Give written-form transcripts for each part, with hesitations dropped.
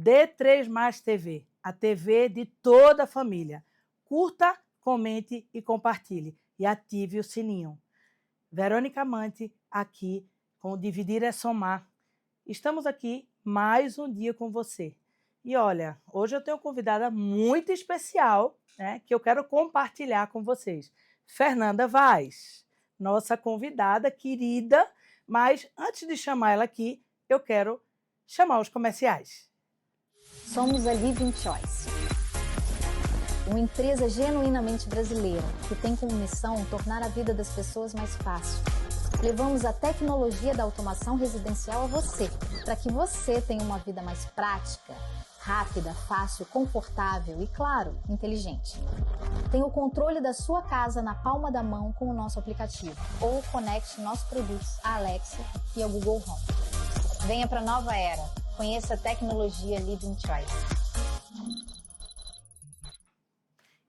D3 Mais TV, a TV de toda a família. Curta, comente e compartilhe. E ative o sininho. Verônica Amante, aqui com o Dividir é Somar. Estamos aqui mais um dia com você. E olha, hoje eu tenho uma convidada muito especial, né, que eu quero compartilhar com vocês. Fernanda Vaz, nossa convidada querida, mas antes de chamar ela aqui, eu quero chamar os comerciais. Somos a Living Choice, uma empresa genuinamente brasileira que tem como missão tornar a vida das pessoas mais fácil. Levamos a tecnologia da automação residencial a você, para que você tenha uma vida mais prática, rápida, fácil, confortável e, claro, inteligente. Tenha o controle da sua casa na palma da mão com o nosso aplicativo ou conecte nossos produtos à Alexa e ao Google Home. Venha para a nova era. Conheça a tecnologia Living Choice.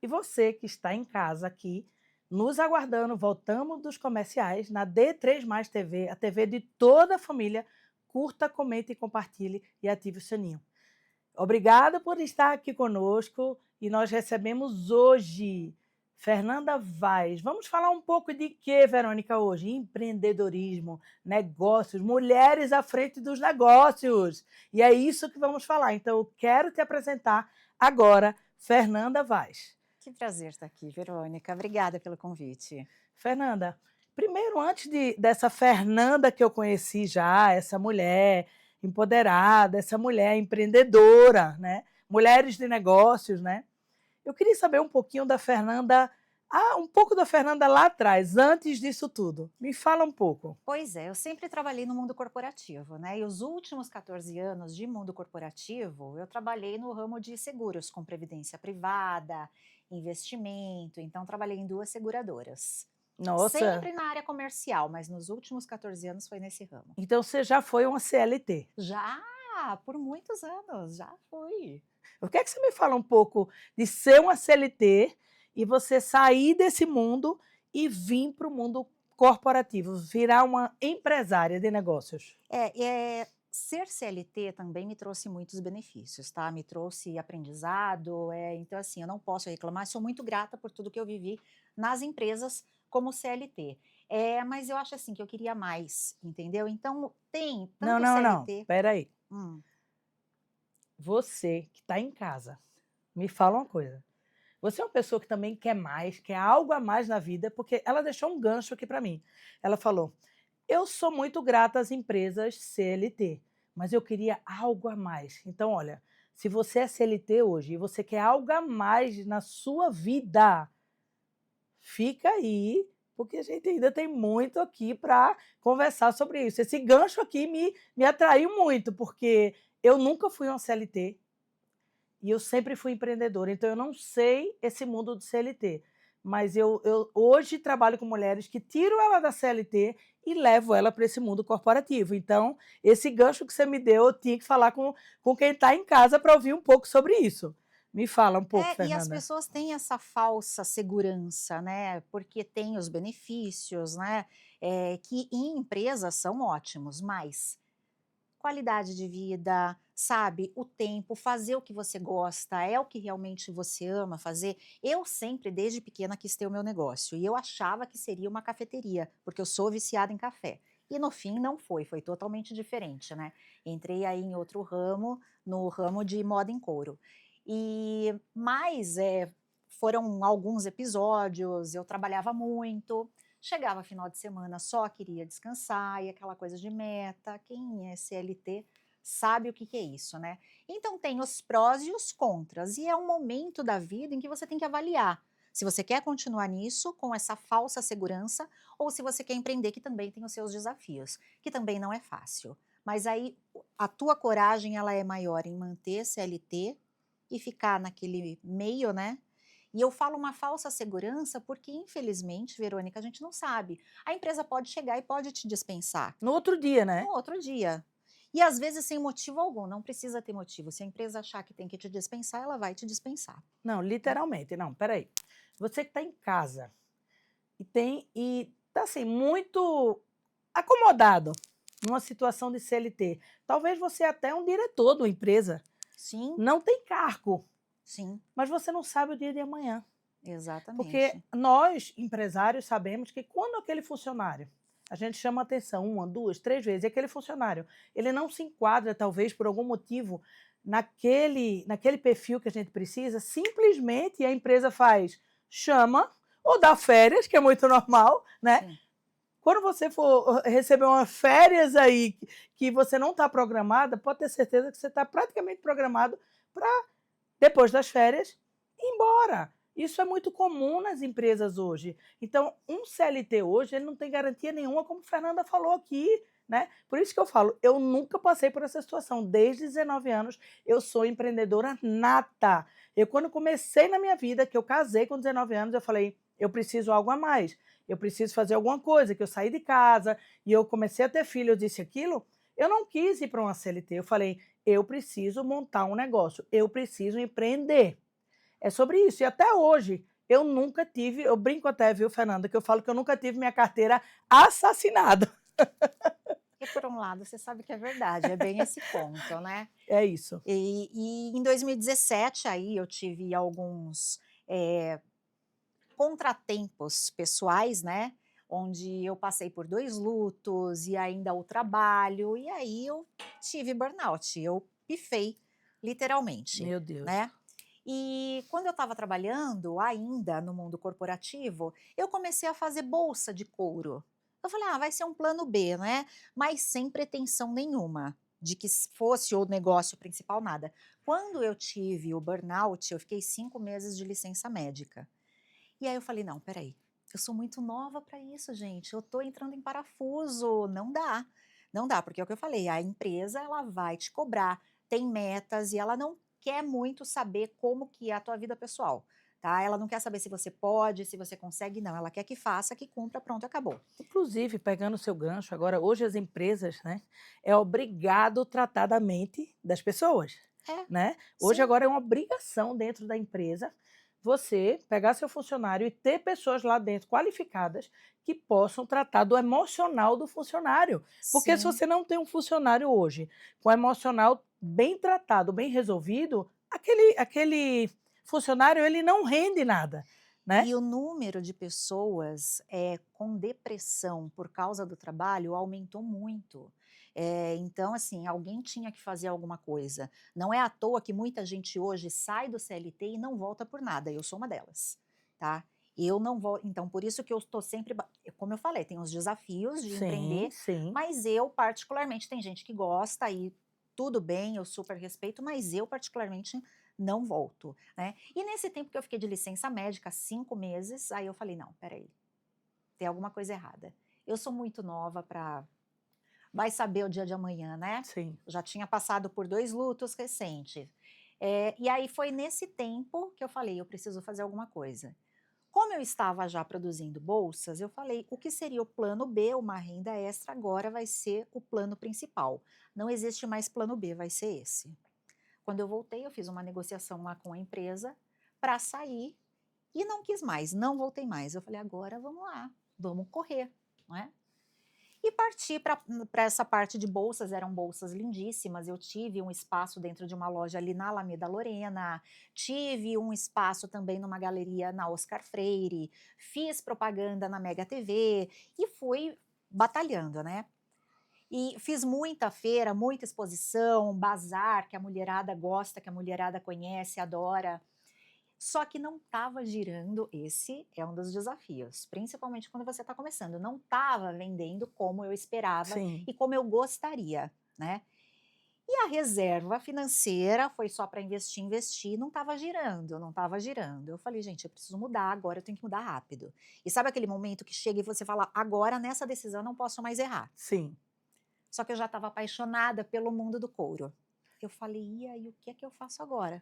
E você que está em casa aqui, nos aguardando, voltamos dos comerciais na D3 Mais TV, a TV de toda a família. Curta, comente, compartilhe e ative o sininho. Obrigada por estar aqui conosco e nós recebemos hoje Fernanda Vaz. Vamos falar um pouco de quê, Verônica, hoje? Empreendedorismo, negócios, mulheres à frente dos negócios. E é isso que vamos falar. Então, eu quero te apresentar agora Fernanda Vaz. Que prazer estar aqui, Verônica. Obrigada pelo convite. Fernanda, primeiro, antes dessa Fernanda que eu conheci já, essa mulher empoderada, essa mulher empreendedora, né? Mulheres de negócios, né? Eu queria saber um pouquinho da Fernanda, um pouco da Fernanda lá atrás, antes disso tudo. Me fala um pouco. Pois é, eu sempre trabalhei no mundo corporativo, né? E os últimos 14 anos de mundo corporativo, eu trabalhei no ramo de seguros, com previdência privada, investimento. Então, trabalhei em 2 seguradoras. Nossa! Sempre na área comercial, mas nos últimos 14 anos foi nesse ramo. Então, você já foi uma CLT? Já, por muitos anos, já fui. Eu quero que você me fala um pouco de ser uma CLT e você sair desse mundo e vir para o mundo corporativo, virar uma empresária de negócios. Ser CLT também me trouxe muitos benefícios, tá? Me trouxe aprendizado, então assim, eu não posso reclamar, sou muito grata por tudo que eu vivi nas empresas como CLT. Mas eu acho assim que eu queria mais, entendeu? Então tem tanto Não, CLT... espera aí. Hum, Você que está em casa, me fala uma coisa. Você é uma pessoa que também quer mais, quer algo a mais na vida, porque ela deixou um gancho aqui para mim. Ela falou, eu sou muito grata às empresas CLT, mas eu queria algo a mais. Então, olha, se você é CLT hoje e você quer algo a mais na sua vida, fica aí, porque a gente ainda tem muito aqui para conversar sobre isso. Esse gancho aqui me atraiu muito, porque eu nunca fui uma CLT e eu sempre fui empreendedora, então eu não sei esse mundo do CLT. Mas eu hoje trabalho com mulheres que tiram ela da CLT e levo ela para esse mundo corporativo. Então, esse gancho que você me deu, eu tinha que falar com quem está em casa para ouvir um pouco sobre isso. Me fala um pouco, e as Fernanda. pessoas têm essa falsa segurança, né? Porque tem os benefícios, né? Que em empresas são ótimos, mas qualidade de vida, sabe, o tempo, fazer o que você gosta, é o que realmente você ama fazer. Eu sempre, desde pequena, quis ter o meu negócio e eu achava que seria uma cafeteria, porque eu sou viciada em café. E no fim não foi totalmente diferente, né? Entrei aí em outro ramo, no ramo de moda em couro. Mas foram alguns episódios, eu trabalhava muito, chegava final de semana, só queria descansar, e aquela coisa de meta, quem é CLT sabe o que é isso, né? Então tem os prós e os contras, e é um momento da vida em que você tem que avaliar se você quer continuar nisso, com essa falsa segurança, ou se você quer empreender, que também tem os seus desafios, que também não é fácil. Mas aí a tua coragem, ela é maior em manter CLT e ficar naquele meio, né? E eu falo uma falsa segurança porque, infelizmente, Verônica, a gente não sabe. A empresa pode chegar e pode te dispensar. No outro dia, né? No outro dia. E às vezes sem motivo algum, não precisa ter motivo. Se a empresa achar que tem que te dispensar, ela vai te dispensar. Não, literalmente. Não, peraí. Você que está em casa e está assim, muito acomodado numa situação de CLT. Talvez você até é um diretor de uma empresa. Sim, não tem cargo, sim, mas você não sabe o dia de amanhã. exatamente. Porque nós, empresários, sabemos que quando aquele funcionário, a gente chama atenção 1, 2, 3 vezes, e aquele funcionário, ele não se enquadra, talvez, por algum motivo, naquele perfil que a gente precisa, simplesmente a empresa chama, ou dá férias, que é muito normal, né? Sim. Quando você for receber umas férias aí que você não está programada, pode ter certeza que você está praticamente programado para, depois das férias, ir embora. Isso é muito comum nas empresas hoje. Então, um CLT hoje, ele não tem garantia nenhuma, como a Fernanda falou aqui, né? Por isso que eu falo, eu nunca passei por essa situação. Desde 19 anos, eu sou empreendedora nata. Eu, quando comecei na minha vida, que eu casei com 19 anos, eu falei, eu preciso algo a mais. Eu preciso fazer alguma coisa, que eu saí de casa e eu comecei a ter filho, eu disse aquilo. Eu não quis ir para uma CLT. Eu falei, eu preciso montar um negócio, eu preciso empreender. É sobre isso. E até hoje, eu nunca tive, eu brinco até, viu, Fernanda, que eu falo que eu nunca tive minha carteira assassinada. E por um lado, você sabe que é verdade, é bem esse ponto, né? É isso. E em 2017, aí eu tive alguns contratempos pessoais, né? Onde eu passei por 2 lutos e ainda o trabalho, e aí eu tive burnout, eu pifei, literalmente, Meu Deus. né? E quando eu estava trabalhando ainda no mundo corporativo, eu comecei a fazer bolsa de couro. Eu falei, vai ser um plano B, né? Mas sem pretensão nenhuma de que fosse o negócio principal, nada. Quando eu tive o burnout, eu fiquei 5 meses de licença médica. E aí eu falei, não, peraí, eu sou muito nova para isso, gente, eu tô entrando em parafuso, não dá, porque é o que eu falei, a empresa ela vai te cobrar, tem metas e ela não quer muito saber como que é a tua vida pessoal, tá? Ela não quer saber se você pode, se você consegue, não, ela quer que faça, que cumpra, pronto, acabou. Inclusive, pegando o seu gancho, agora, hoje as empresas, né, é obrigado tratar da mente das pessoas, É, né? Hoje, sim, agora, é uma obrigação dentro da empresa você pegar seu funcionário e ter pessoas lá dentro qualificadas que possam tratar do emocional do funcionário. Porque se sim. você não tem um funcionário hoje com o emocional bem tratado, bem resolvido, aquele funcionário ele não rende nada, né? E o número de pessoas com depressão por causa do trabalho aumentou muito. Então, assim, alguém tinha que fazer alguma coisa. Não é à toa que muita gente hoje sai do CLT e não volta por nada. Eu sou uma delas, tá? Eu não vou. Então, por isso que eu estou sempre. Como eu falei, tem os desafios de Sim, empreender, sim. mas eu, particularmente, tem gente que gosta e tudo bem, eu super respeito, mas eu, particularmente, não volto, né? E nesse tempo que eu fiquei de licença médica, 5 meses, aí eu falei, não, peraí, tem alguma coisa errada. Eu sou muito nova para, vai saber o dia de amanhã, né? Sim. Já tinha passado por 2 lutos recentes. E aí foi nesse tempo que eu falei, eu preciso fazer alguma coisa. Como eu estava já produzindo bolsas, eu falei, o que seria o plano B, uma renda extra, agora vai ser o plano principal. Não existe mais plano B, vai ser esse. Quando eu voltei, eu fiz uma negociação lá com a empresa para sair e não quis mais, não voltei mais. Eu falei, agora vamos lá, vamos correr, não é? E parti para essa parte de bolsas, eram bolsas lindíssimas. Eu tive um espaço dentro de uma loja ali na Alameda Lorena, tive um espaço também numa galeria na Oscar Freire, fiz propaganda na Mega TV e fui batalhando, né? E fiz muita feira, muita exposição, bazar, que a mulherada gosta, que a mulherada conhece, adora. Só que não estava girando, esse é um dos desafios, principalmente quando você está começando. Não estava vendendo como eu esperava Sim. e como eu gostaria, né? E a reserva financeira foi só para investir, investir, não estava girando, não estava girando. Eu falei, gente, eu preciso mudar agora, eu tenho que mudar rápido. E sabe aquele momento que chega e você fala, agora nessa decisão não posso mais errar. Sim. Só que eu já estava apaixonada pelo mundo do couro. Eu falei, e aí, o que é que eu faço agora?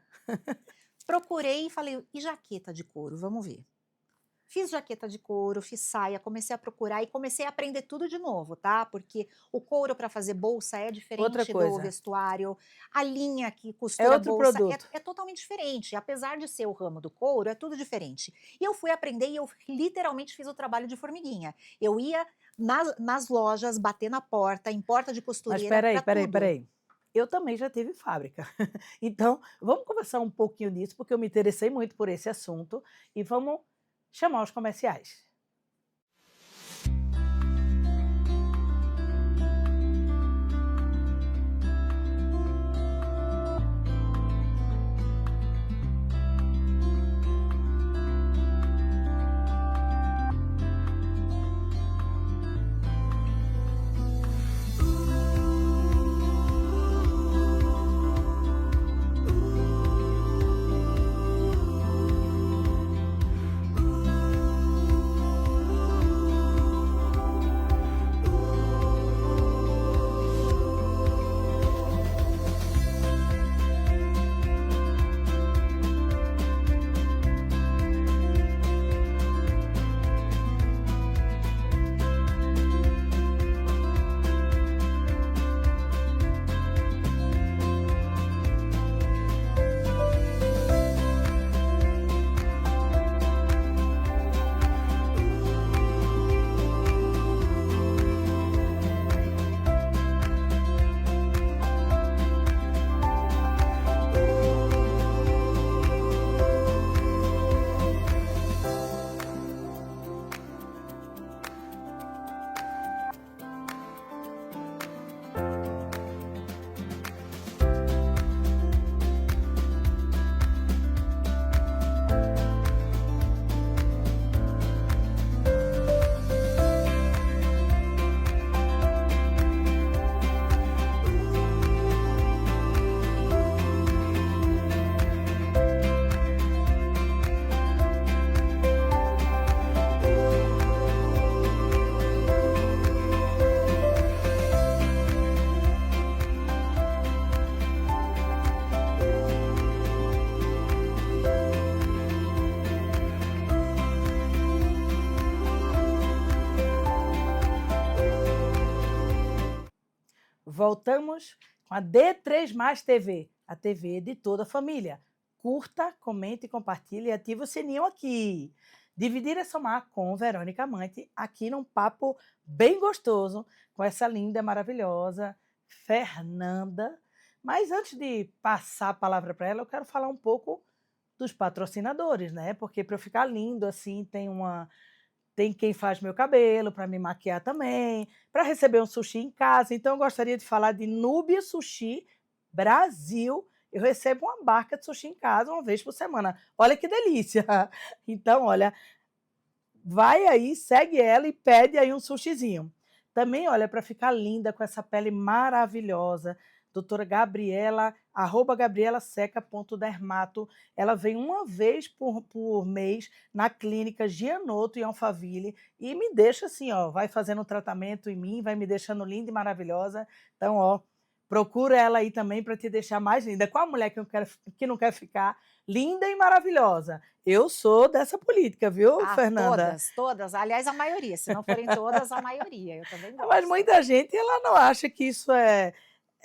Procurei e falei, e jaqueta de couro? Vamos ver. Fiz jaqueta de couro, fiz saia, comecei a procurar e comecei a aprender tudo de novo, tá? Porque o couro para fazer bolsa é Outra diferente do coisa, vestuário, a linha que é costura outro bolsa produto. é totalmente diferente. Apesar de ser o ramo do couro, é tudo diferente. E eu fui aprender e eu literalmente fiz o trabalho de formiguinha. Eu ia nas lojas bater na porta, em porta de Mas costureira, espera aí, para espera aí, espera tudo. aí. eu também já tive fábrica. Então, vamos conversar um pouquinho disso, porque eu me interessei muito por esse assunto e vamos chamar os comerciais. Voltamos com a D3 Mais TV, a TV de toda a família. Curta, comente, compartilhe e ative o sininho aqui. Dividir é somar com Verônica Amante, aqui num papo bem gostoso, com essa linda, maravilhosa Fernanda. Mas antes de passar a palavra para ela, eu quero falar um pouco dos patrocinadores, né? Porque para eu ficar lindo assim, tem quem faz meu cabelo, para me maquiar também, para receber um sushi em casa. Então, eu gostaria de falar de Núbia Sushi Brasil. Eu recebo uma barca de sushi em casa uma vez por semana. Olha que delícia! Então, olha, vai aí, segue ela e pede aí um sushizinho. Também, olha, para ficar linda com essa pele maravilhosa, doutora Gabriela, @gabrielaseca.dermato. Ela vem uma vez por mês na clínica Gianotto, em Alphaville, e me deixa assim, ó, vai fazendo um tratamento em mim, vai me deixando linda e maravilhosa. Então, ó, procura ela aí também para te deixar mais linda. Qual a mulher que não quer ficar linda e maravilhosa? Eu sou dessa política, viu, Fernanda? Todas, todas. Aliás, a maioria. Se não forem todas, a maioria. Eu também gosto. Mas muita gente, ela não acha que isso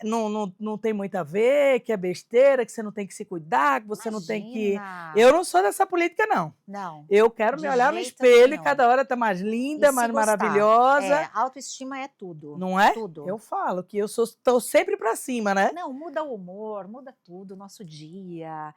não tem muito a ver, que é besteira, que você não tem que se cuidar, que você não tem que... Imagina. Eu não sou dessa política, não. Não. Eu quero De me olhar no jeito espelho e nenhum. cada hora tá mais E linda, se mais gostar. maravilhosa. Autoestima é tudo. Não é? Tudo. Eu falo que eu estou sempre para cima, né? Não, muda o humor, muda tudo, nosso dia.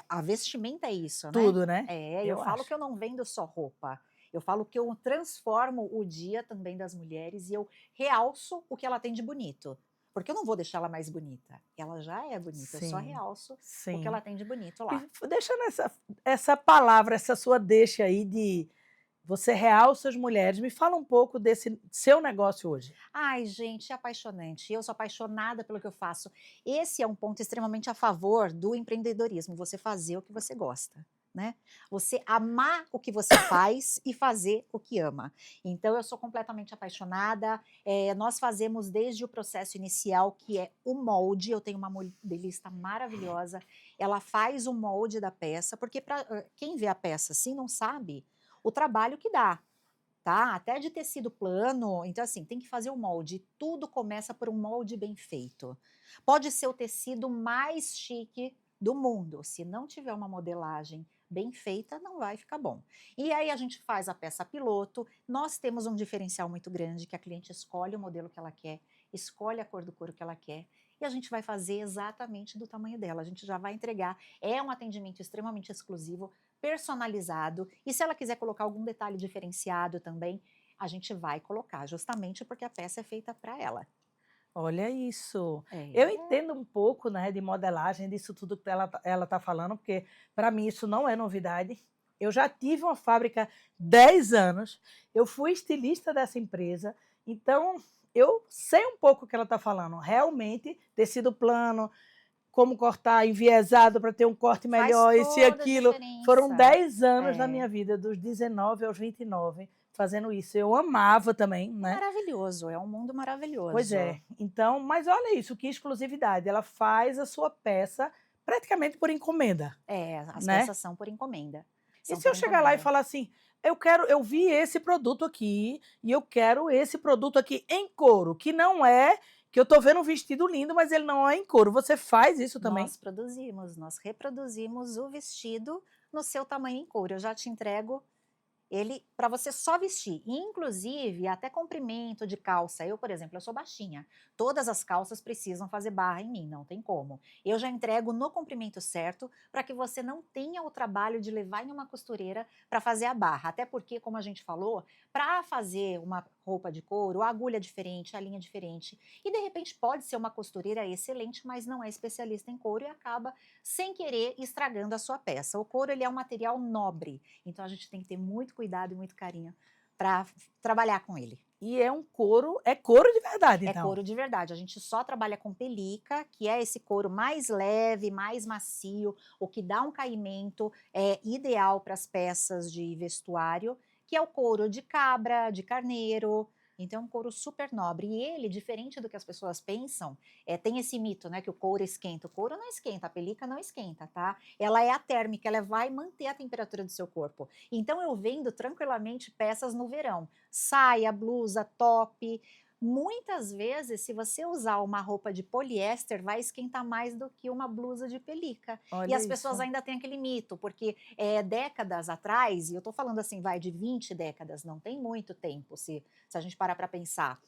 A vestimenta é isso, né? Tudo, né? Eu falo acho. que eu não vendo só roupa. Eu falo que eu transformo o dia também das mulheres e eu realço o que ela tem de bonito. Porque eu não vou deixar ela mais bonita. Ela já é bonita, eu só Sim, realço o sim. que ela tem de bonito lá. Deixa essa palavra, essa sua deixa aí de você realça as mulheres. Me fala um pouco desse seu negócio hoje. Ai, gente, é apaixonante. Eu sou apaixonada pelo que eu faço. Esse é um ponto extremamente a favor do empreendedorismo, você fazer o que você gosta, né? Você amar o que você faz e fazer o que ama. Então, eu sou completamente apaixonada. Nós fazemos desde o processo inicial, que é o molde. Eu tenho uma modelista maravilhosa. Ela faz o molde da peça, porque quem vê a peça assim não sabe o trabalho que dá. Tá? Até de tecido plano, então assim, tem que fazer o molde, tudo começa por um molde bem feito. Pode ser o tecido mais chique do mundo, se não tiver uma modelagem bem feita, não vai ficar bom. E aí a gente faz a peça piloto, nós temos um diferencial muito grande, que a cliente escolhe o modelo que ela quer, escolhe a cor do couro que ela quer e a gente vai fazer exatamente do tamanho dela. A gente já vai entregar. É um atendimento extremamente exclusivo, personalizado. E se ela quiser colocar algum detalhe diferenciado também, a gente vai colocar, justamente porque a peça é feita para ela. Olha isso. Eu É. entendo um pouco, né, de modelagem, disso tudo que ela tá falando, porque para mim isso não é novidade. Eu já tive uma fábrica 10 anos, eu fui estilista dessa empresa, então eu sei um pouco o que ela está falando. Realmente, tecido plano, como cortar enviesado para ter um corte Faz melhor, isso e toda a aquilo. Foram diferença. 10 anos da É. minha vida, dos 19 aos 29, fazendo isso. Eu amava também, né? Maravilhoso, é um mundo maravilhoso. Pois é. Então, mas olha isso, que exclusividade. Ela faz a sua peça praticamente por encomenda, É, as né? peças são por encomenda. E São se eu por chegar lá e encomenda. falar assim, eu vi esse produto aqui e eu quero esse produto aqui em couro, que não é, que eu tô vendo um vestido lindo, mas ele não é em couro. Você faz isso também? Nós produzimos, nós reproduzimos o vestido no seu tamanho em couro. Eu já te entrego ele para você só vestir, inclusive até comprimento de calça. Eu, por exemplo, eu sou baixinha. Todas as calças precisam fazer barra em mim, não tem como. Eu já entrego no comprimento certo para que você não tenha o trabalho de levar em uma costureira para fazer a barra. Até porque, como a gente falou, para fazer uma roupa de couro, a agulha é diferente, a linha é diferente. E de repente pode ser uma costureira excelente, mas não é especialista em couro e acaba sem querer estragando a sua peça. O couro ele é um material nobre, então a gente tem que ter muito cuidado e muito carinho para trabalhar com ele. E é couro de verdade, É então. couro de verdade, a gente só trabalha com pelica, que é esse couro mais leve, mais macio, o que dá um caimento ideal para as peças de vestuário, que é o couro de cabra, de carneiro. Então é um couro super nobre. E ele, diferente do que as pessoas pensam, tem esse mito, né, que o couro esquenta. O couro não esquenta, a pelica não esquenta, tá? Ela é a térmica, ela vai manter a temperatura do seu corpo. Então eu vendo tranquilamente peças no verão. Saia, blusa, top. Muitas vezes, se você usar uma roupa de poliéster, vai esquentar mais do que uma blusa de pelica. E Olha as pessoas isso. ainda têm aquele mito, porque décadas atrás, e eu tô falando assim, vai de 20 décadas, não tem muito tempo, se a gente parar para pensar,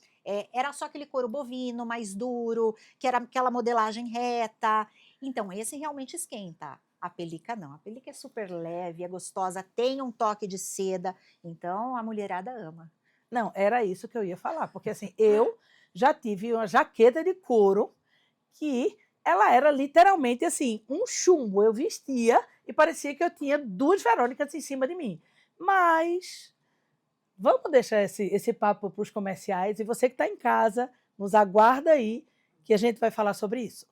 era só aquele couro bovino mais duro, que era aquela modelagem reta. Então, esse realmente esquenta. A pelica não, a pelica é super leve, é gostosa, tem um toque de seda, então a mulherada ama. Não, era isso que eu ia falar, porque assim, eu já tive uma jaqueta de couro que ela era literalmente assim, um chumbo. Eu vestia e parecia que eu tinha 2 Verônicas em cima de mim. Mas vamos deixar esse papo para os comerciais e você que está em casa, nos aguarda aí que a gente vai falar sobre isso.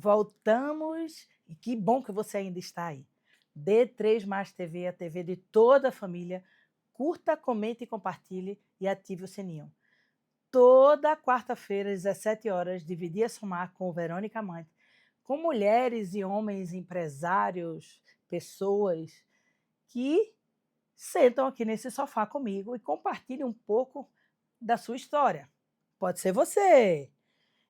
Voltamos, e que bom que você ainda está aí. D3 Mais TV, a TV de toda a família. Curta, comente e compartilhe e ative o sininho. Toda quarta-feira, às 17 horas, Dividir é Somar com Verônica Amante, com mulheres e homens empresários, pessoas que sentam aqui nesse sofá comigo e compartilham um pouco da sua história. Pode ser você.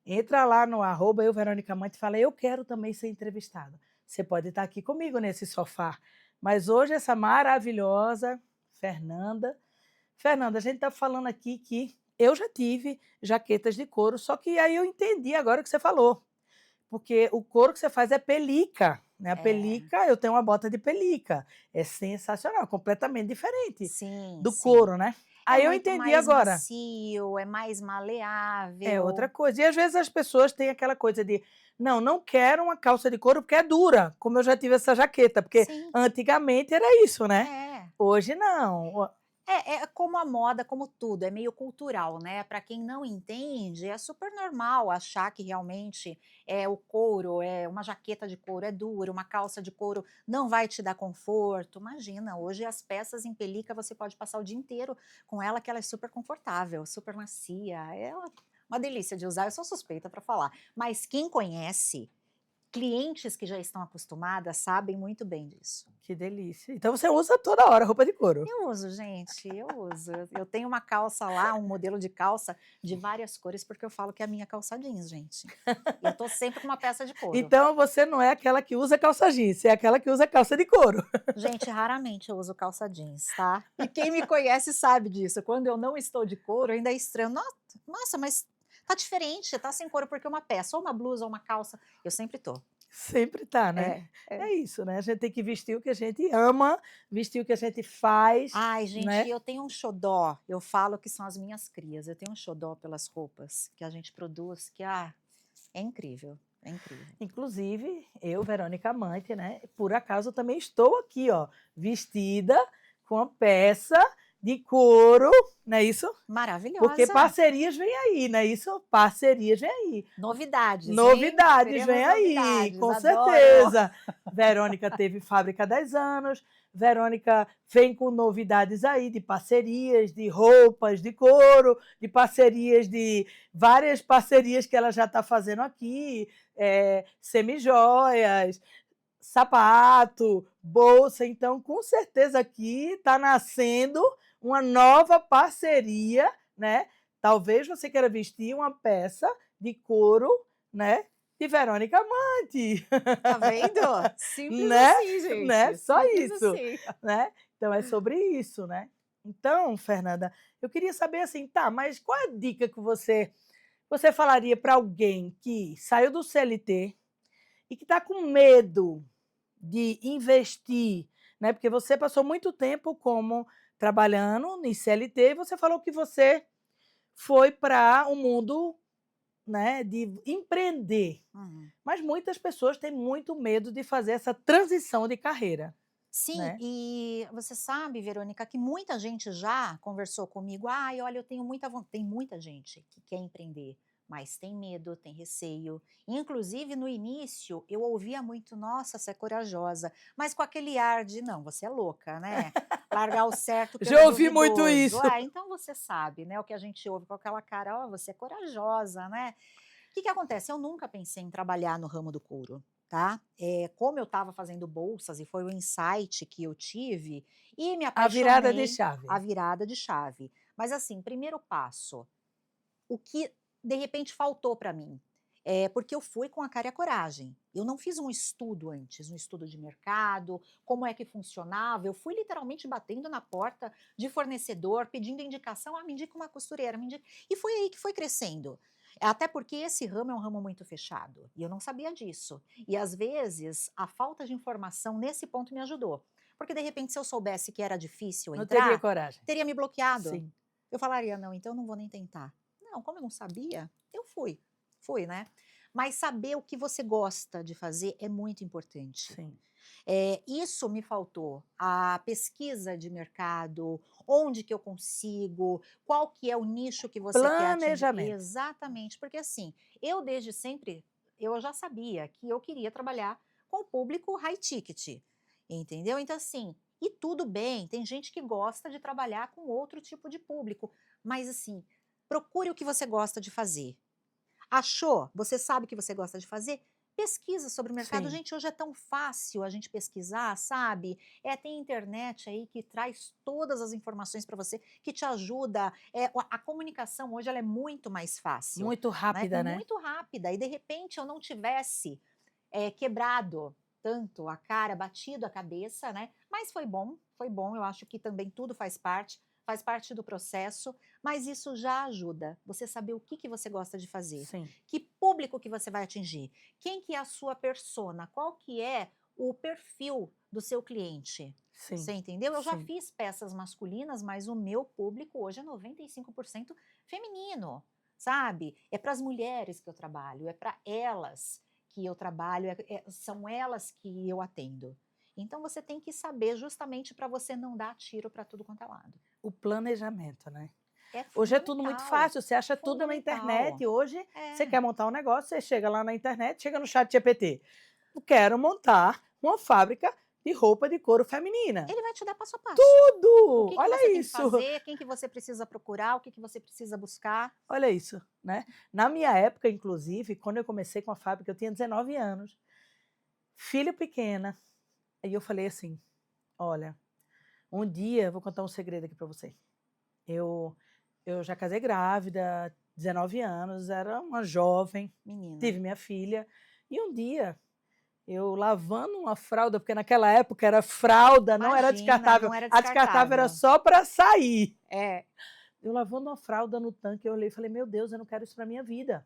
Entra lá no @euveronicamante e fala, eu quero também ser entrevistada. Você pode estar aqui comigo nesse sofá. Mas hoje essa maravilhosa Fernanda, a gente está falando aqui que eu já tive jaquetas de couro, só que aí eu entendi agora o que você falou. Porque o couro que você faz é pelica, né? A pelica, eu tenho uma bota de pelica. É sensacional, completamente diferente Sim, do sim. couro, né? É Aí eu muito entendi mais agora. macio, é mais É maleável. outra coisa. E às vezes as pessoas têm aquela coisa de, não quero uma calça de couro porque é dura, como eu já tive essa jaqueta, porque Sim, antigamente era isso, né? é. Hoje não. É como a moda, como tudo, é meio cultural, né? Para quem não entende, é super normal achar que realmente o couro, uma jaqueta de couro é dura, uma calça de couro não vai te dar conforto. Imagina, hoje as peças em pelica você pode passar o dia inteiro com ela, que ela é super confortável, super macia. É uma delícia de usar, eu sou suspeita para falar. Mas quem conhece, clientes que já estão acostumadas, sabem muito bem disso. Que delícia. Então você usa toda hora roupa de couro. Eu uso, gente, eu uso. Eu tenho uma calça lá, um modelo de calça de várias cores, porque eu falo que é a minha calça jeans, gente. E eu tô sempre com uma peça de couro. Então você não é aquela que usa calça jeans, você é aquela que usa calça de couro. Gente, raramente eu uso calça jeans, tá? E quem me conhece sabe disso. Quando eu não estou de couro, ainda é estranho. Nossa, mas tá diferente, tá sem couro porque é uma peça, ou uma blusa, ou uma calça. Eu sempre tô. Sempre tá, né? É. É isso, né? A gente tem que vestir o que a gente ama, vestir o que a gente faz, Ai, gente, né? eu tenho um xodó. Eu falo que são as minhas crias. Eu tenho um xodó pelas roupas que a gente produz, que é incrível. É incrível. Inclusive, eu, Verônica Amante, né? Por acaso também estou aqui, ó, vestida com a peça de couro, não é isso? Porque Maravilhosa. parcerias vem aí, não é isso? Parcerias vem aí. Novidades, hein? Novidades vem Teremos aí, novidades, com adoro. certeza. Verônica teve fábrica há 10 anos. Verônica vem com novidades aí de parcerias, de roupas de couro, de parcerias, de várias parcerias que ela já está fazendo aqui, semijoias, sapato, bolsa. Então, com certeza aqui está nascendo uma nova parceria, né? Talvez você queira vestir uma peça de couro, né? De Verônica Amante, Tá vendo? Simples né? assim, gente. Né? Só Simples isso, assim. né? Então é sobre isso, né? Então, Fernanda, eu queria saber assim, tá, mas qual é a dica que você falaria para alguém que saiu do CLT e que está com medo de investir, né? Porque você passou muito tempo como trabalhando em CLT e você falou que você foi para o mundo, né, de empreender. Uhum. Mas muitas pessoas têm muito medo de fazer essa transição de carreira, Sim, né? e você sabe, Verônica, que muita gente já conversou comigo. Ai, olha, eu tenho muita vontade. Tem muita gente que quer empreender, mas tem medo, tem receio. Inclusive, no início, eu ouvia muito, nossa, você é corajosa, mas com aquele ar de, não, você é louca, né? Largar o certo pelo Já ouvi muito duvidoso. isso. Então você sabe, né? O que a gente ouve com aquela cara, ó, você é corajosa, né? O que acontece? Eu nunca pensei em trabalhar no ramo do couro, tá? Como eu estava fazendo bolsas e foi o insight que eu tive e me A virada de apaixonei, a chave. virada de chave. Mas assim, primeiro passo, o que de repente faltou para mim? Porque eu fui com a cara e a coragem. Eu não fiz um estudo antes, um estudo de mercado, como é que funcionava. Eu fui literalmente batendo na porta de fornecedor, pedindo indicação. Me indica uma costureira, me indica. E foi aí que foi crescendo. Até porque esse ramo é um ramo muito fechado. E eu não sabia disso. E às vezes a falta de informação nesse ponto me ajudou. Porque de repente, se eu soubesse que era difícil Não teria entrar, coragem. teria me bloqueado. Sim. Eu falaria, não, então eu não vou nem tentar. Não, como eu não sabia, eu fui. Fui, né? Mas saber o que você gosta de fazer é muito importante. Sim. Isso me faltou, a pesquisa de mercado, onde que eu consigo, qual que é o nicho que você quer atingir. Planejamento. Exatamente, porque assim, eu desde sempre, eu já sabia que eu queria trabalhar com o público high ticket, entendeu? Então, assim, e tudo bem, tem gente que gosta de trabalhar com outro tipo de público, mas assim, procure o que você gosta de fazer. Achou? Você sabe o que você gosta de fazer? Pesquisa sobre o mercado. Sim. Gente, hoje é tão fácil a gente pesquisar, sabe? Tem internet aí que traz todas as informações para você, que te ajuda. A comunicação hoje ela é muito mais fácil, Muito né? rápida, né? Muito rápida. E de repente eu não tivesse quebrado tanto a cara, batido a cabeça, né? Mas foi bom, foi bom. Eu acho que também tudo faz parte do processo, mas isso já ajuda você saber o que você gosta de fazer, Sim. que público que você vai atingir, quem que é a sua persona, qual que é o perfil do seu cliente. Sim. Você entendeu? Eu já Sim. fiz peças masculinas, mas o meu público hoje é 95% feminino, sabe? É para as mulheres que eu trabalho, é para elas que eu trabalho, são elas que eu atendo. Então você tem que saber justamente para você não dar tiro para tudo quanto é lado. O planejamento, né? É Hoje é tudo muito fácil, você acha tudo na internet. Hoje, você quer montar um negócio, você chega lá na internet, chega no chat GPT. Eu quero montar uma fábrica de roupa de couro feminina. Ele vai te dar passo a passo. Tudo! O que Olha você isso! tem que fazer, quem que você precisa procurar, o que você precisa buscar. Olha isso, né? Na minha época, inclusive, quando eu comecei com a fábrica, eu tinha 19 anos. Filha pequena. Aí eu falei assim, olha, um dia, vou contar um segredo aqui para você. Eu já casei grávida, 19 anos, era uma jovem, Menina. tive minha filha, e um dia, eu lavando uma fralda, porque naquela época era fralda, não era descartável. Não era A descartável era só para sair. Eu lavando uma fralda no tanque, eu olhei e falei, meu Deus, eu não quero isso para minha vida.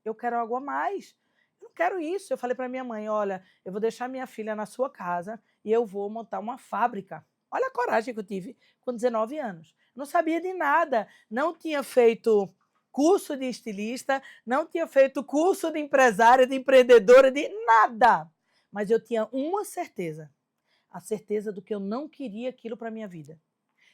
Eu quero algo a mais. Eu não quero isso. Eu falei para minha mãe, olha, eu vou deixar minha filha na sua casa e eu vou montar uma fábrica. Olha a coragem que eu tive com 19 anos. Eu não sabia de nada, não tinha feito curso de estilista, não tinha feito curso de empresária, de empreendedora, de nada. Mas eu tinha uma certeza, a certeza do que eu não queria aquilo para a minha vida.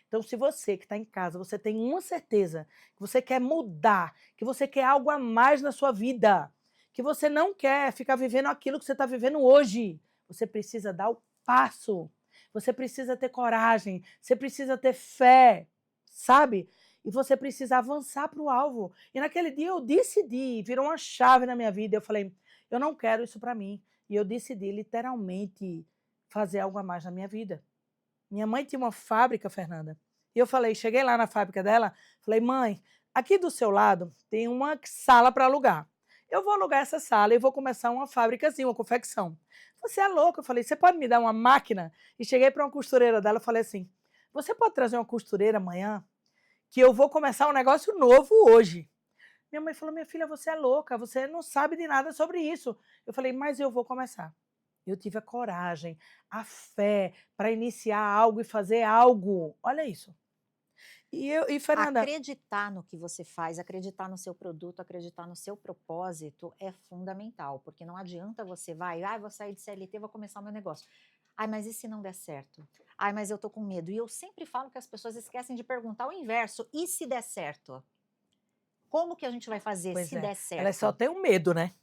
Então, se você que está em casa, você tem uma certeza, que você quer mudar, que você quer algo a mais na sua vida, que você não quer ficar vivendo aquilo que você está vivendo hoje, você precisa dar o passo. Você precisa ter coragem, você precisa ter fé, sabe? E você precisa avançar para o alvo. E naquele dia eu decidi, virou uma chave na minha vida. Eu falei, eu não quero isso para mim. E eu decidi literalmente fazer algo a mais na minha vida. Minha mãe tinha uma fábrica, Fernanda. E eu falei, cheguei lá na fábrica dela, falei, mãe, aqui do seu lado tem uma sala para alugar. Eu vou alugar essa sala e vou começar uma fábricazinha, uma confecção. Você é louca? Eu falei, você pode me dar uma máquina? E cheguei para uma costureira dela e falei assim, você pode trazer uma costureira amanhã? Que eu vou começar um negócio novo hoje. Minha mãe falou, minha filha, você é louca, você não sabe de nada sobre isso. Eu falei, mas eu vou começar. Eu tive a coragem, a fé para iniciar algo e fazer algo. Olha isso. E Fernanda... Acreditar no que você faz, acreditar no seu produto, acreditar no seu propósito é fundamental, porque não adianta você vou sair de CLT, vou começar o meu negócio. Ai, mas e se não der certo? Ai, mas eu tô com medo. E eu sempre falo que as pessoas esquecem de perguntar o inverso. E se der certo? Como que a gente vai fazer se der certo? Elas só têm um medo, né?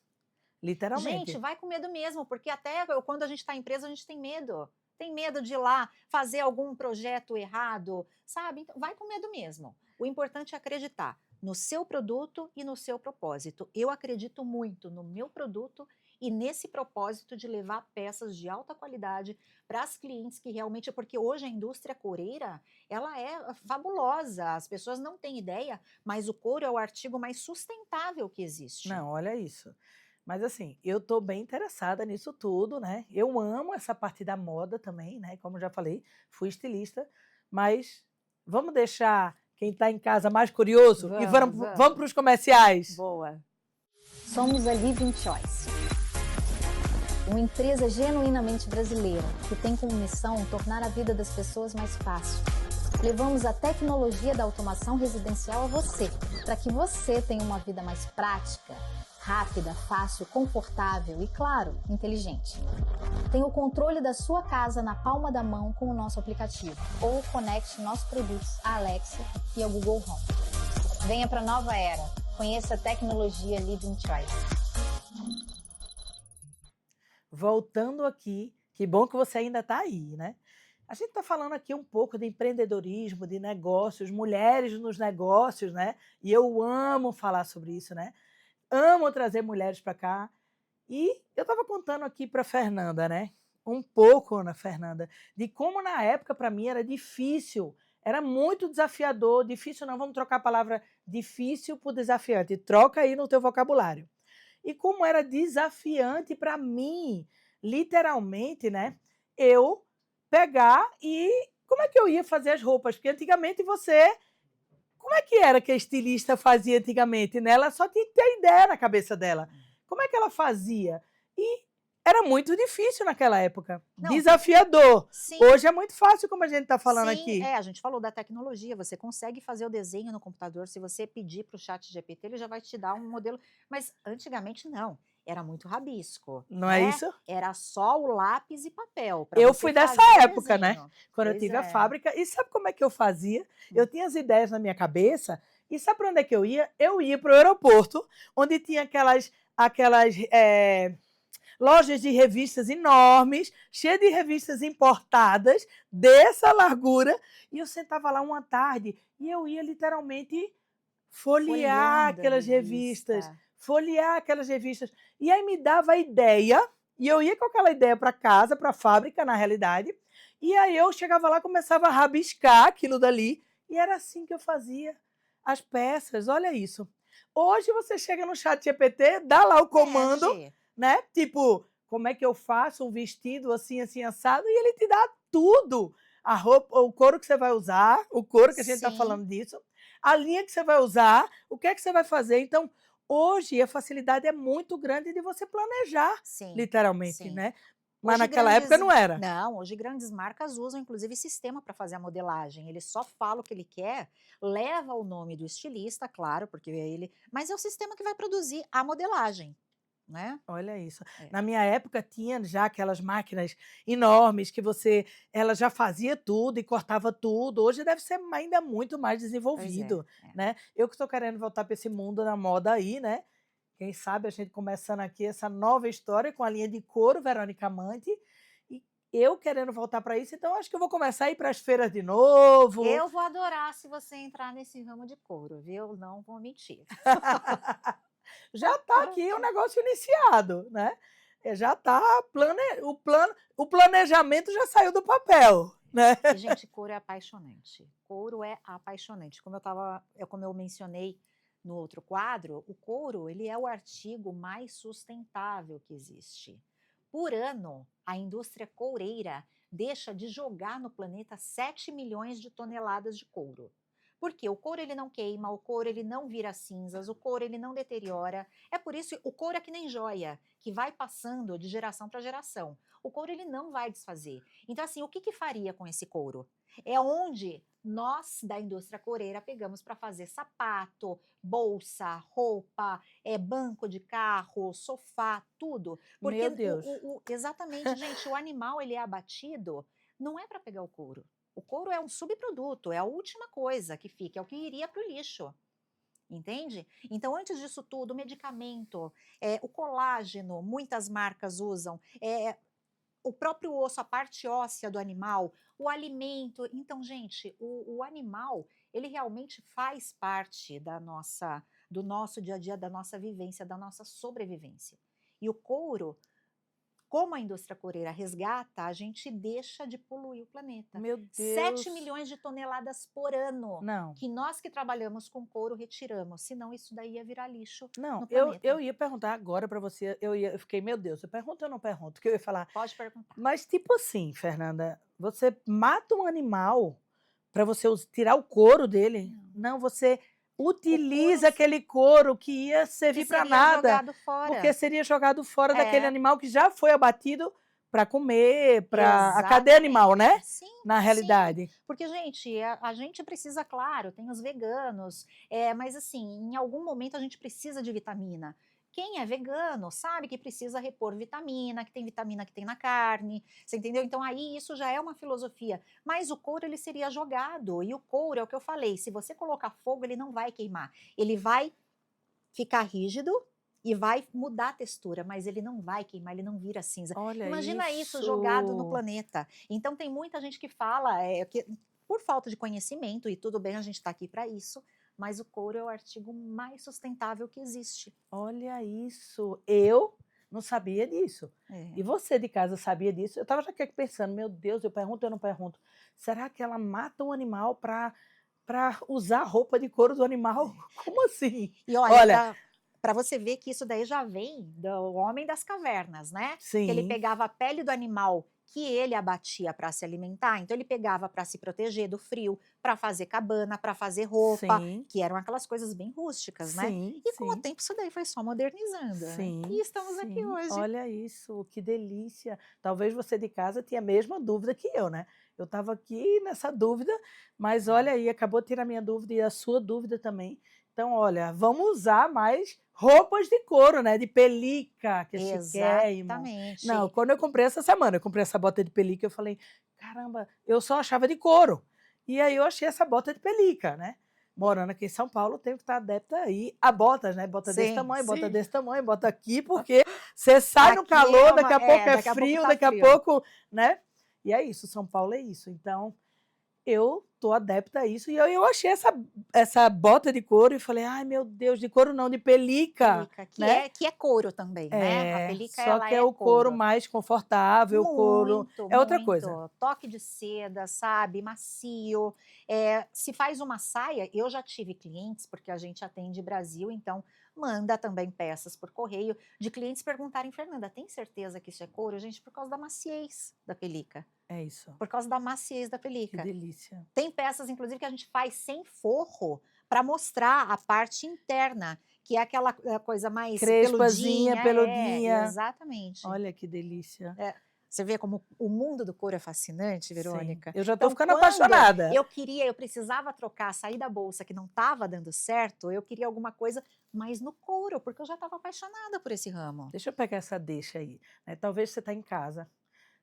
Literalmente. Gente, vai com medo mesmo, porque até quando a gente está em empresa, a gente tem medo. Tem medo de ir lá fazer algum projeto errado, sabe? Então, vai com medo mesmo. O importante é acreditar no seu produto e no seu propósito. Eu acredito muito no meu produto e nesse propósito de levar peças de alta qualidade para as clientes que realmente... Porque hoje a indústria coureira, ela é fabulosa. As pessoas não têm ideia, mas o couro é o artigo mais sustentável que existe. Não, olha isso. Mas assim, eu estou bem interessada nisso tudo, né? Eu amo essa parte da moda também, né? Como já falei, fui estilista, mas vamos deixar quem está em casa mais curioso e vamos para os comerciais. Boa. Somos a Living Choice, uma empresa genuinamente brasileira que tem como missão tornar a vida das pessoas mais fácil. Levamos a tecnologia da automação residencial a você, para que você tenha uma vida mais prática, rápida, fácil, confortável e, claro, inteligente. Tenha o controle da sua casa na palma da mão com o nosso aplicativo ou conecte nossos produtos à Alexa e ao Google Home. Venha para a nova era. Conheça a tecnologia Living Choice. voltando aqui, que bom que você ainda está aí, né? A gente está falando aqui um pouco de empreendedorismo, de negócios, mulheres nos negócios, né? E eu amo falar sobre isso, né? Amo trazer mulheres para cá. E eu estava contando aqui para a Fernanda, né? Um pouco, Ana Fernanda, de como na época para mim era difícil, era muito desafiador. Difícil não, vamos trocar a palavra difícil por desafiante. Troca aí no teu vocabulário. E como era desafiante para mim, literalmente, né? Eu pegar e como é que eu ia fazer as roupas? Porque antigamente você. Como é que era que a estilista fazia antigamente, né? Ela só tinha que ter a ideia na cabeça dela. Como é que ela fazia? E era muito difícil naquela época. Não, Desafiador. sim, Hoje é muito fácil, como a gente está falando sim, aqui. a gente falou da tecnologia, você consegue fazer o desenho no computador, se você pedir para o chat GPT, ele já vai te dar um modelo, mas antigamente não, era muito rabisco, Não é né? isso? Era só o lápis e papel para Eu você fui dessa fazer o época, né? desenho. Quando eu Pois tive a é. fábrica. E sabe como é que eu fazia? Eu tinha as ideias na minha cabeça. E sabe para onde é que eu ia? Eu ia para o aeroporto, onde tinha aquelas lojas de revistas enormes, cheias de revistas importadas, dessa largura. E eu sentava lá uma tarde e eu ia literalmente folhear Folheando a aquelas revistas, revista. folhear aquelas revistas. E aí me dava a ideia, e eu ia com aquela ideia para casa, para a fábrica, na realidade. E aí eu chegava lá, começava a rabiscar aquilo dali, e era assim que eu fazia as peças. Olha isso. Hoje você chega no chat GPT, dá lá o comando, Mexe. né? Tipo, como é que eu faço um vestido assim, assim, assado, e ele te dá tudo. A roupa, o couro que você vai usar, o couro que a gente está Sim, falando disso, a linha que você vai usar, o que é que você vai fazer. Então, hoje a facilidade é muito grande de você planejar, sim, literalmente, sim. né? Mas Hoje naquela época grandes não era. não, hoje grandes marcas usam inclusive sistema para fazer a modelagem, ele só fala o que ele quer, leva o nome do estilista, claro, porque é ele, mas é o sistema que vai produzir a modelagem, né. Olha isso. É, Na minha época tinha já aquelas máquinas enormes que ela já fazia tudo e cortava tudo. Hoje deve ser ainda muito mais pois é, desenvolvido, é. né? Eu que estou querendo voltar para esse mundo da moda aí, né? Quem sabe a gente começando aqui essa nova história com a linha de couro Verônica Amante e eu querendo voltar para isso, então acho que eu vou começar a ir para as feiras de novo. Eu vou adorar se você entrar nesse ramo de couro, viu, não vou mentir. Já está aqui o negócio iniciado, né? Já está o planejamento já saiu do papel, né? E gente, couro é apaixonante, couro é apaixonante, como eu mencionei no outro quadro, o couro ele é o artigo mais sustentável que existe. Por ano, a indústria coureira deixa de jogar no planeta 7 milhões de toneladas de couro. Por quê? O couro ele não queima, o couro ele não vira cinzas, o couro ele não deteriora. É por isso que o couro é que nem joia, que vai passando de geração para geração. O couro ele não vai desfazer. Então assim, o que que faria com esse couro? É onde nós da indústria coureira pegamos para fazer sapato, bolsa, roupa, banco de carro, sofá, tudo. Porque Meu Deus. exatamente, gente, o animal ele é abatido, não é para pegar o couro. O couro é um subproduto, é a última coisa que fica, é o que iria para o lixo. Entende? Então, antes disso tudo, o medicamento, o colágeno, muitas marcas usam, o próprio osso, a parte óssea do animal, o alimento. Então, gente, o animal, ele realmente faz parte do nosso dia a dia, da nossa vivência, da nossa sobrevivência. E o couro, como a indústria coureira resgata, a gente deixa de poluir o planeta. Meu 7 Deus. milhões de toneladas por ano Não. que nós que trabalhamos com couro retiramos, senão isso daí ia virar lixo Não, no eu planeta. ia perguntar agora para você, eu fiquei, meu Deus, eu pergunto ou não pergunto? Que eu ia falar, Pode perguntar. mas tipo assim, Fernanda, você mata um animal para você tirar o couro dele? Não. Não, você O couro utiliza aquele couro que ia que servir para seria nada, jogado porque fora. seria jogado fora daquele É, animal que já foi abatido para comer, para a cadeia animal, exatamente. né? Sim, Na sim. realidade. Porque, gente, a gente precisa, claro, tem os veganos, mas assim, em algum momento a gente precisa de vitamina. Quem é vegano sabe que precisa repor vitamina que tem na carne, você entendeu? Então aí isso já é uma filosofia. Mas o couro ele seria jogado, e o couro é o que eu falei, se você colocar fogo ele não vai queimar, ele vai ficar rígido, e vai mudar a textura, mas ele não vai queimar, ele não vira cinza. Olha Imagina isso jogado no isso. planeta. Então tem muita gente que fala que por falta de conhecimento, e tudo bem, a gente está aqui para isso, mas o couro é o artigo mais sustentável que existe. Olha isso. Eu não sabia disso. E você de casa sabia disso? Eu estava já aqui pensando, meu Deus, eu pergunto, eu não pergunto. Será que ela mata um animal para usar a roupa de couro do animal? Como assim? E Olha, olha, para você ver que isso daí já vem do homem das cavernas, né? Que ele sim, pegava a pele do animal que ele abatia para se alimentar, então ele pegava para se proteger do frio, para fazer cabana, para fazer roupa, sim, que eram aquelas coisas bem rústicas, né? sim, E com o sim. tempo isso daí foi só modernizando, né? Sim, E estamos aqui sim. hoje. Olha isso, que delícia. Talvez você de casa tinha a mesma dúvida que eu, né? Eu estava aqui nessa dúvida, mas olha aí, acabou de tirar a minha dúvida e a sua dúvida também. Então, olha, vamos usar mais roupas de couro, né? De pelica, que é chiquérrimo. Não, Exatamente. quando eu comprei essa semana, eu comprei essa bota de pelica, eu falei, caramba, eu só achava de couro. E aí eu achei essa bota de pelica, né? Morando aqui em São Paulo, tenho que estar adepta aí a botas, né? Bota desse Sim, tamanho, bota sim. desse tamanho, bota aqui, porque você sai no Aqui é calor, uma, daqui a pouco é daqui a pouco frio, tá daqui a frio. pouco, né? E é isso, São Paulo é isso. Então, eu tô adepta a isso. E eu achei essa bota de couro e falei, ai meu Deus, de couro não, de pelica, Pelica, né? que é couro também, né? A pelica, Só ela que é é o couro couro. mais confortável, o couro Muito, é outra coisa. muito. Toque de seda, sabe? Macio. Se faz uma saia, eu já tive clientes, porque a gente atende Brasil, então manda também peças por correio, de clientes perguntarem, Fernanda, tem certeza que isso é couro? Gente, por causa da maciez da pelica. É isso. Por causa da maciez da Que pelica. delícia. Tem peças, inclusive, que a gente faz sem forro para mostrar a parte interna, que é aquela coisa mais Crespazinha, peludinha. peludinha. Exatamente. Olha que delícia. Você vê como o mundo do couro é fascinante, Sim, Verônica? eu já tô Então, ficando quando apaixonada. eu precisava trocar, sair da bolsa que não estava dando certo, eu queria alguma coisa mais no couro, porque eu já estava apaixonada por esse ramo. Deixa eu pegar essa deixa aí, né? Talvez você está em casa,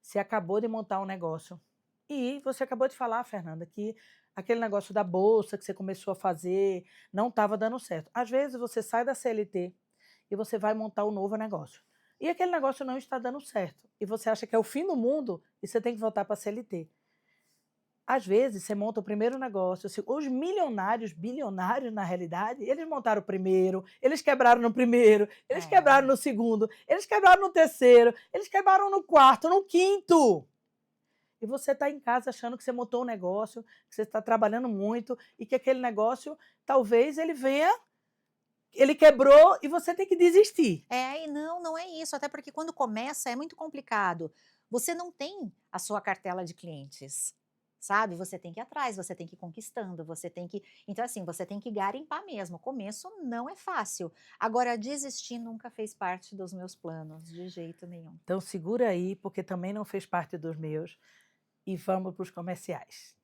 você acabou de montar um negócio e você acabou de falar, Fernanda, que aquele negócio da bolsa que você começou a fazer não estava dando certo. Às vezes você sai da CLT e você vai montar um novo negócio. E aquele negócio não está dando certo. E você acha que é o fim do mundo e você tem que voltar para a CLT. Às vezes, você monta o primeiro negócio. Os milionários, bilionários, na realidade, eles montaram o primeiro, eles quebraram no primeiro, eles quebraram no segundo, eles quebraram no terceiro, eles quebraram no quarto, no quinto. E você está em casa achando que você montou um negócio, que você está trabalhando muito e que aquele negócio, talvez, ele venha, ele quebrou e você tem que desistir. E não é isso, até porque quando começa é muito complicado. Você não tem a sua cartela de clientes. Sabe? Você tem que ir atrás, você tem que ir conquistando, você tem que. Então, assim, você tem que garimpar mesmo. O começo não é fácil. Agora, desistir nunca fez parte dos meus planos, de jeito nenhum. Então, segura aí, porque também não fez parte dos meus. E vamos para os comerciais.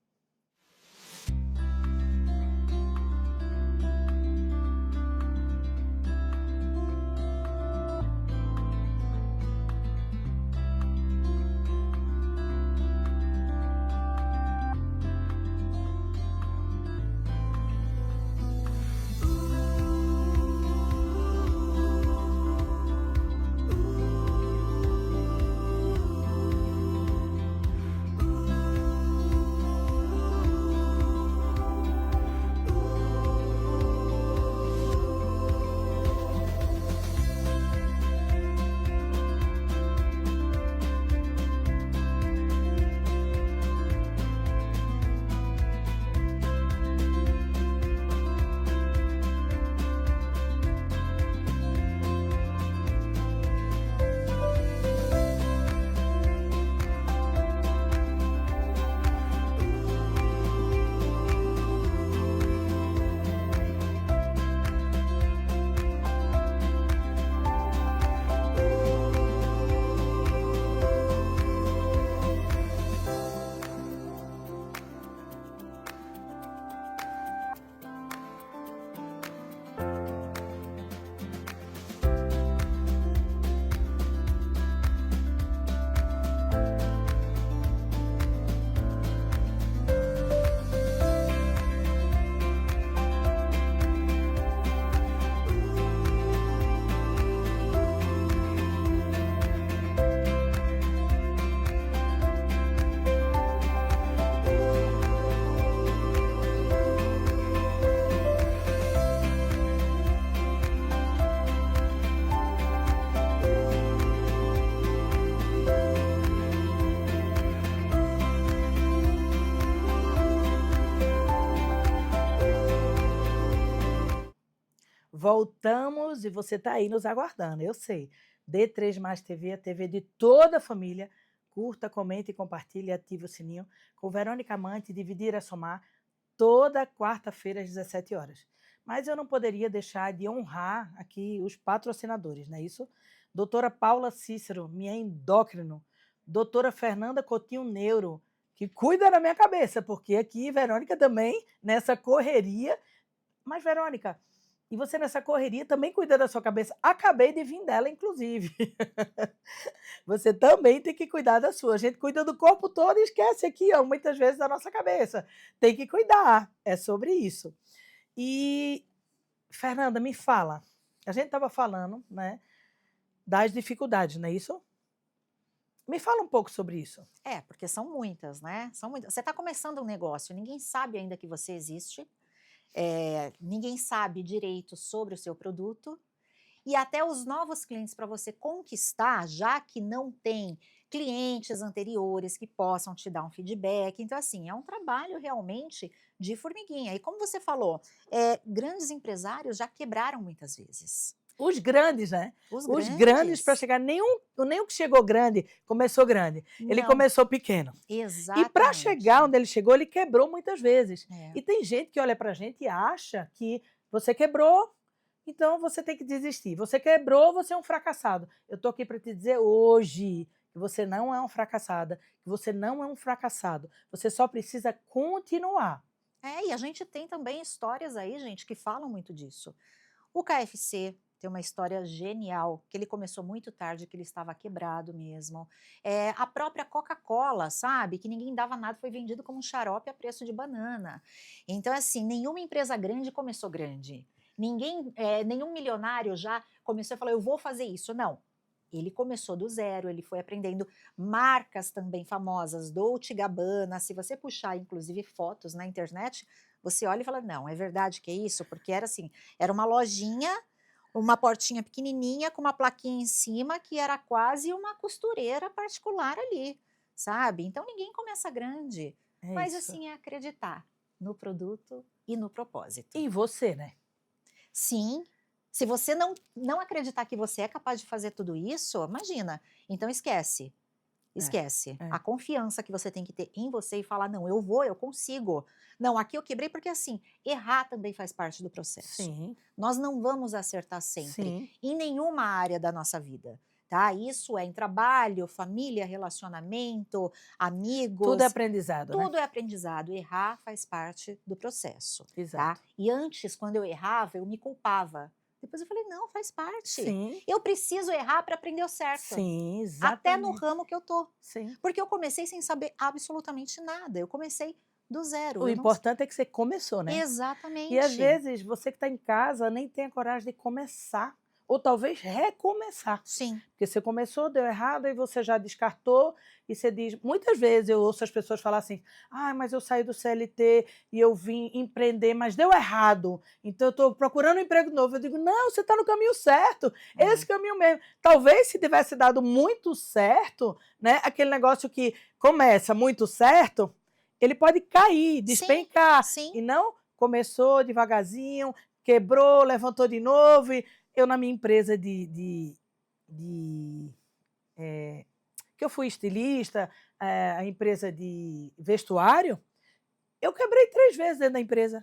Voltamos e você está aí nos aguardando, eu sei. D3 Mais TV, a TV de toda a família. Curta, comente e compartilhe e ative o sininho. Com Verônica Amante, Dividir é Somar, toda quarta-feira às 17 horas. Mas eu não poderia deixar de honrar aqui os patrocinadores, não é isso? Doutora Paula Cícero, minha endócrino. Doutora Fernanda Coutinho Neuro, que cuida da minha cabeça, porque aqui, Verônica, também, nessa correria. Mas, Verônica, e você nessa correria também cuida da sua cabeça. Acabei de vir dela, inclusive. Você também tem que cuidar da sua. A gente cuida do corpo todo e esquece aqui, ó, muitas vezes, da nossa cabeça. Tem que cuidar. É sobre isso. E, Fernanda, me fala. A gente estava falando, né, das dificuldades, não é isso? Me fala um pouco sobre isso. Porque são muitas, né? São muitas. Você está começando um negócio, ninguém sabe ainda que você existe, ninguém sabe direito sobre o seu produto, e até os novos clientes para você conquistar, já que não tem clientes anteriores que possam te dar um feedback. Então, assim, é um trabalho realmente de formiguinha. E como você falou, grandes empresários já quebraram muitas vezes. Os grandes, né? Os Os grandes para grandes. chegar, nenhum que chegou grande começou grande. Ele Não, começou pequeno. E para exatamente. chegar onde ele chegou, ele quebrou muitas vezes. É. E tem gente que olha para a gente e acha que você quebrou, então você tem que desistir. Você quebrou, você é um fracassado. Eu estou aqui para te dizer hoje que você não é um fracassada, que você não é um fracassado. Você só precisa continuar. E a gente tem também histórias aí, gente, que falam muito disso. O KFC tem uma história genial, que ele começou muito tarde, que ele estava quebrado mesmo. A própria Coca-Cola, sabe? Que ninguém dava nada, foi vendido como um xarope a preço de banana. Então, assim, nenhuma empresa grande começou grande. Nenhum milionário já começou e falou, eu vou fazer isso. Não. Ele começou do zero, ele foi aprendendo. Marcas também famosas, Dolce & Gabbana, se você puxar, inclusive, fotos na internet, você olha e fala, não, é verdade que é isso? Porque era assim, era uma lojinha, uma portinha pequenininha com uma plaquinha em cima que era quase uma costureira particular ali, sabe? Então ninguém começa grande, mas isso. assim é acreditar no produto e no propósito. E você, né? Sim, se você não acreditar que você é capaz de fazer tudo isso, imagina, então esquece. Esquece. A confiança que você tem que ter em você e falar, não, eu consigo. Não, aqui eu quebrei porque assim, errar também faz parte do processo. Sim. Nós não vamos acertar sempre, Sim. em nenhuma área da nossa vida, tá? Isso é em trabalho, família, relacionamento, amigos. Tudo é aprendizado, né? Tudo é aprendizado. Errar faz parte do processo, Exato. tá? E antes, quando eu errava, eu me culpava. Depois eu falei, não, faz parte. Sim. Eu preciso errar para aprender o certo. Sim, exatamente. Até no ramo que eu tô. Sim. Porque eu comecei sem saber absolutamente nada. Eu comecei do zero. O importante é que você começou, né? Exatamente. E às vezes você que está em casa nem tem a coragem de começar. Ou talvez recomeçar. Sim. Porque você começou, deu errado, e você já descartou, e você diz... Muitas vezes eu ouço as pessoas falar assim, mas eu saí do CLT e eu vim empreender, mas deu errado, então eu estou procurando um emprego novo. Eu digo, não, você está no caminho certo, esse caminho mesmo. Talvez se tivesse dado muito certo, né, aquele negócio que começa muito certo, ele pode cair, despencar. Sim. E não começou devagarzinho, quebrou, levantou de novo. E eu, na minha empresa que eu fui estilista, a empresa de vestuário, eu quebrei 3 vezes dentro da empresa.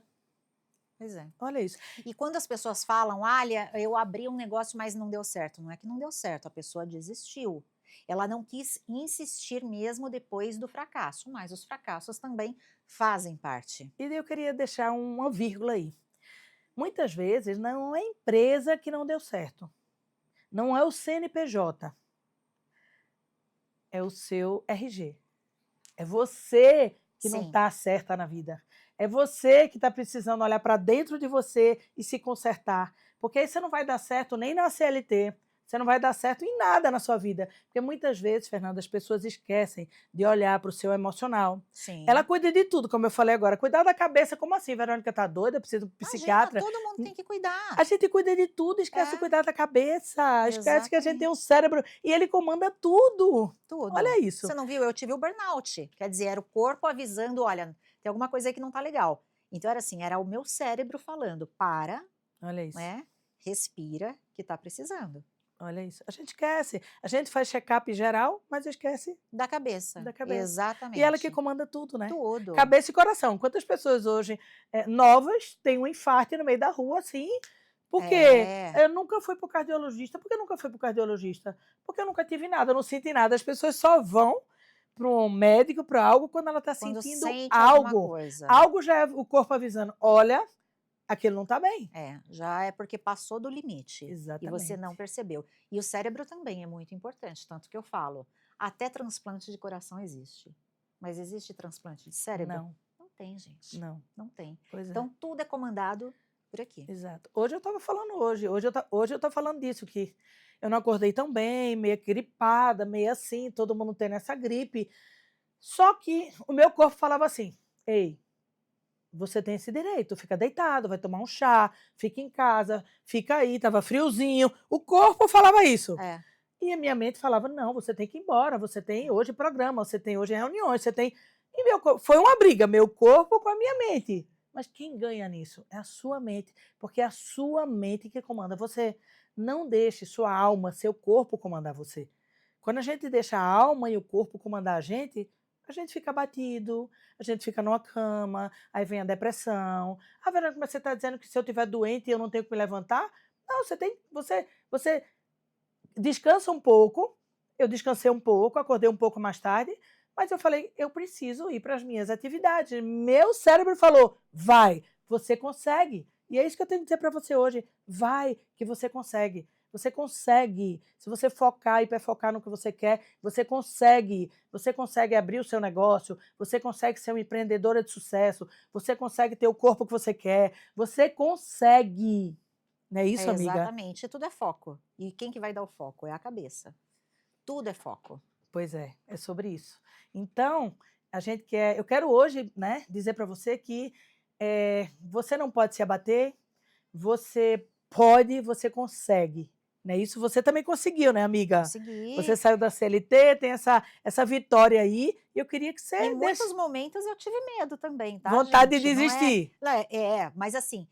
Pois é. Olha isso. E quando as pessoas falam, olha, eu abri um negócio, mas não deu certo. Não é que não deu certo, a pessoa desistiu. Ela não quis insistir mesmo depois do fracasso, mas os fracassos também fazem parte. E eu queria deixar uma vírgula aí. Muitas vezes não é a empresa que não deu certo. Não é o CNPJ. É o seu RG. É você que não está certa na vida. É você que está precisando olhar para dentro de você e se consertar. Porque aí você não vai dar certo nem na CLT. Você não vai dar certo em nada na sua vida. Porque muitas vezes, Fernanda, as pessoas esquecem de olhar para o seu emocional. Sim. Ela cuida de tudo, como eu falei agora. Cuidar da cabeça, como assim? Verônica tá doida, precisa de um psiquiatra. Todo mundo tem que cuidar. A gente cuida de tudo, esquece de cuidar da cabeça. Esquece que a gente tem um cérebro e ele comanda tudo. Tudo. Olha isso. Você não viu? Eu tive o burnout. Quer dizer, era o corpo avisando, olha, tem alguma coisa aí que não tá legal. Então era assim, era o meu cérebro falando, para. Olha isso. Né? respira, que está precisando. Olha isso. A gente esquece. A gente faz check-up geral, mas esquece Da cabeça, da cabeça. E exatamente. ela que comanda tudo, né? Tudo. Cabeça e coração. Quantas pessoas hoje novas têm um infarto no meio da rua, assim? Porque eu nunca fui para o cardiologista. Por que eu nunca fui para o cardiologista? Porque eu nunca tive nada, eu não senti nada. As pessoas só vão para um médico, para algo, quando ela está sentindo sente algo. coisa. Algo já é o corpo avisando, olha, aquilo não está bem. Já é porque passou do limite. Exatamente. E você não percebeu. E o cérebro também é muito importante, tanto que eu falo, até transplante de coração existe. Mas existe transplante de cérebro? Não. Não tem, gente. Não. Não tem. Pois então, tudo é comandado por aqui. Exato. Hoje eu estava falando hoje eu estou falando disso, que eu não acordei tão bem, meio gripada, meio assim, todo mundo tendo essa gripe. Só que o meu corpo falava assim, ei, você tem esse direito, fica deitado, vai tomar um chá, fica em casa, fica aí, estava friozinho. O corpo falava isso. E a minha mente falava, não, você tem que ir embora, você tem hoje programa, você tem hoje reuniões, você tem... E meu corpo, foi uma briga, meu corpo com a minha mente. Mas quem ganha nisso? É a sua mente, porque é a sua mente que comanda você. Não deixe sua alma, seu corpo comandar você. Quando a gente deixa a alma e o corpo comandar a gente fica abatido, a gente fica numa cama, aí vem a depressão. Ah, Verônica, mas você está dizendo que se eu estiver doente eu não tenho que me levantar? Não, você descansa um pouco, eu descansei um pouco, acordei um pouco mais tarde, mas eu falei, eu preciso ir para as minhas atividades. Meu cérebro falou, vai, você consegue. E é isso que eu tenho que dizer para você hoje, vai, que você consegue. Você consegue, se você focar e hiperfocar no que você quer, você consegue abrir o seu negócio, você consegue ser uma empreendedora de sucesso, você consegue ter o corpo que você quer, você consegue. Não é isso, amiga? Exatamente, tudo é foco. E quem que vai dar o foco? É a cabeça. Tudo é foco. Pois é sobre isso. Então, eu quero hoje, né, dizer para você que você não pode se abater, você pode, você consegue. Não é isso? Você também conseguiu, né, amiga? Consegui. Você saiu da CLT, tem essa vitória aí, e eu queria que você... Em muitos momentos eu tive medo também, tá, vontade gente? de desistir. Mas assim,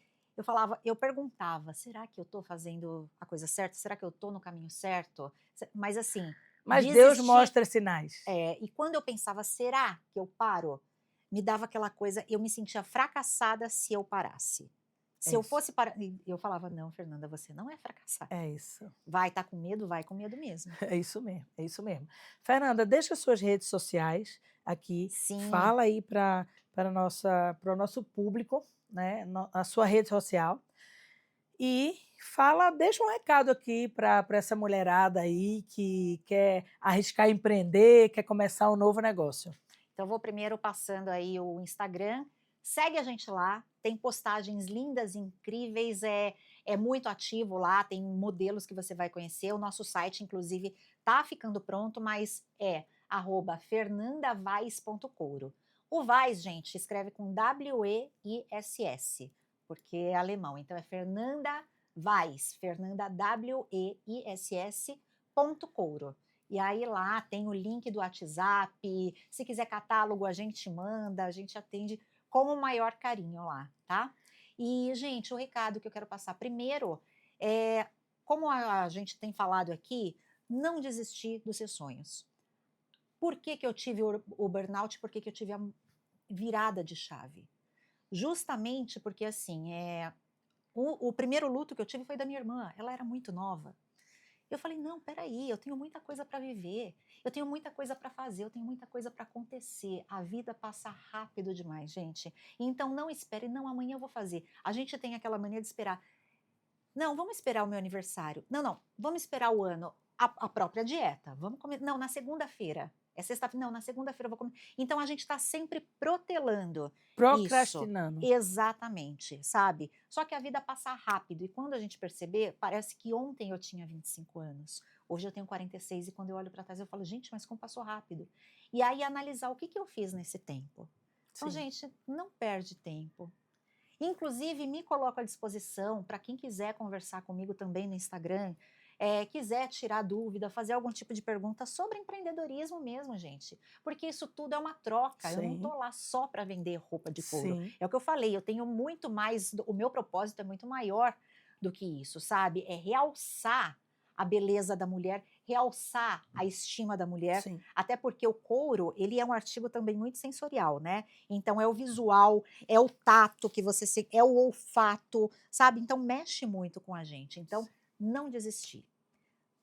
eu perguntava, será que eu tô fazendo a coisa certa? Será que eu tô no caminho certo? Mas assim... Mas Deus mostra sinais. E quando eu pensava, será que eu paro? Me dava aquela coisa, eu me sentia fracassada se eu parasse. Se eu fosse parar, eu falava, não, Fernanda, você não é fracassada. É isso. Vai com medo, vai com medo mesmo. É isso mesmo. Fernanda, deixa suas redes sociais aqui. Sim. Fala aí para o nosso público, né, a sua rede social. E deixa um recado aqui para essa mulherada aí que quer arriscar empreender, quer começar um novo negócio. Então, eu vou primeiro passando aí o Instagram. Segue a gente lá, tem postagens lindas, incríveis, é muito ativo lá, tem modelos que você vai conhecer. O nosso site, inclusive, tá ficando pronto, mas é @fernandavais.couro. O Vais, gente, escreve com W-E-I-S-S, porque é alemão. Então, é Fernanda Vais, Fernanda W-E-I-S-S.couro. E aí lá tem o link do WhatsApp, se quiser catálogo a gente manda, a gente atende com o maior carinho lá, tá? E, gente, o recado que eu quero passar primeiro é, como a gente tem falado aqui, não desistir dos seus sonhos. Por que eu tive o burnout? Por que eu tive a virada de chave? Justamente porque, assim, o primeiro luto que eu tive foi da minha irmã, ela era muito nova. Eu falei, não, peraí, eu tenho muita coisa para viver, eu tenho muita coisa para fazer, eu tenho muita coisa para acontecer. A vida passa rápido demais, gente. Então não espere, não, amanhã eu vou fazer. A gente tem aquela mania de esperar. Não, vamos esperar o meu aniversário. Não, vamos esperar o ano, a própria dieta. Vamos comer. Não, na segunda-feira. É sexta-feira. Não, na segunda-feira eu vou comer. Então a gente está sempre protelando. Procrastinando. Isso. Exatamente, sabe? Só que a vida passa rápido. E quando a gente perceber, parece que ontem eu tinha 25 anos. Hoje eu tenho 46 e quando eu olho para trás eu falo, gente, mas como passou rápido? E aí analisar o que eu fiz nesse tempo. Então, gente, não perde tempo. Inclusive, me coloco à disposição para quem quiser conversar comigo também no Instagram, quiser tirar dúvida, fazer algum tipo de pergunta sobre empreendedorismo mesmo, gente. Porque isso tudo é uma troca. Eu não estou lá só para vender roupa de couro. É o que eu falei, eu tenho muito mais, o meu propósito é muito maior do que isso, sabe? É realçar a beleza da mulher, realçar a estima da mulher, Sim. até porque o couro, ele é um artigo também muito sensorial, né? Então é o visual, é o tato que você se, é o olfato, sabe? Então mexe muito com a gente. Então, não desistir.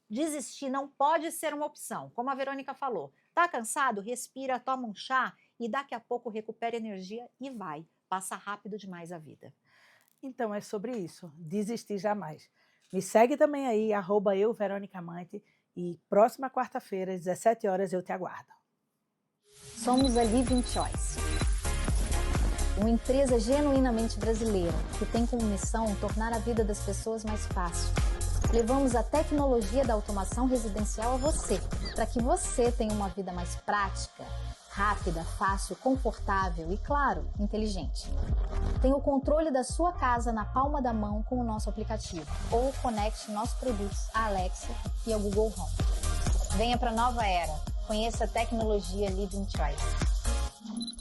Desistir não pode ser uma opção. Como a Verônica falou, tá cansado? Respira, toma um chá e daqui a pouco recupera energia e vai. Passa rápido demais a vida. Então é sobre isso, desistir jamais. Me segue também aí, @euveronicamante, e próxima quarta-feira, às 17 horas, eu te aguardo. Somos a Living Choice, uma empresa genuinamente brasileira que tem como missão tornar a vida das pessoas mais fácil. Levamos a tecnologia da automação residencial a você, para que você tenha uma vida mais prática, rápida, fácil, confortável e, claro, inteligente. Tenha o controle da sua casa na palma da mão com o nosso aplicativo ou conecte nossos produtos à Alexa e ao Google Home. Venha para a nova era. Conheça a tecnologia Living Choice.